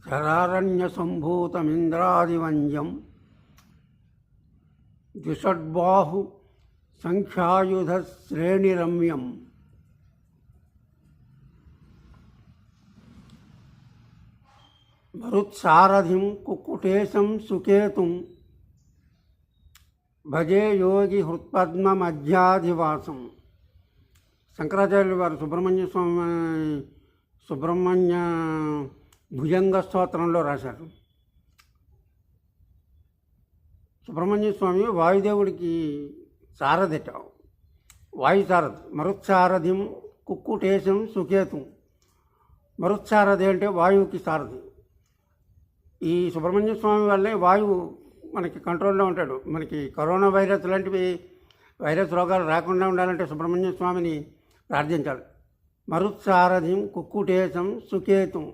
శరారణ్యసంభూతమింద్రాదివంద్యం ద్విషడ్బాహు సంఖ్యాయుధశ్రేణిరమ్యం మరుత్సారథిం కుక్కుటేశం సుకేతుం భజే యోగి హృత్పద్మమధ్యాధివాసం. శంకరాచార్యులు వారు సుబ్రహ్మణ్య భుజంగ స్తోత్రంలో రాశారు. సుబ్రహ్మణ్య స్వామి వాయుదేవుడికి సారథిట, వాయు సారథి. మరుత్సారథిం కుక్కుటేశం సుకేతుం. మరుత్సారథి అంటే వాయువుకి సారథి. ఈ సుబ్రహ్మణ్య స్వామి వల్లే వాయువు మనకి కంట్రోల్లో ఉంటాడు. మనకి కరోనా వైరస్ లాంటివి వైరస్ రోగాలు రాకుండా ఉండాలంటే సుబ్రహ్మణ్య స్వామిని ప్రార్థించాలి. మరుత్సారథిం కుక్కుటేశం సుకేతుం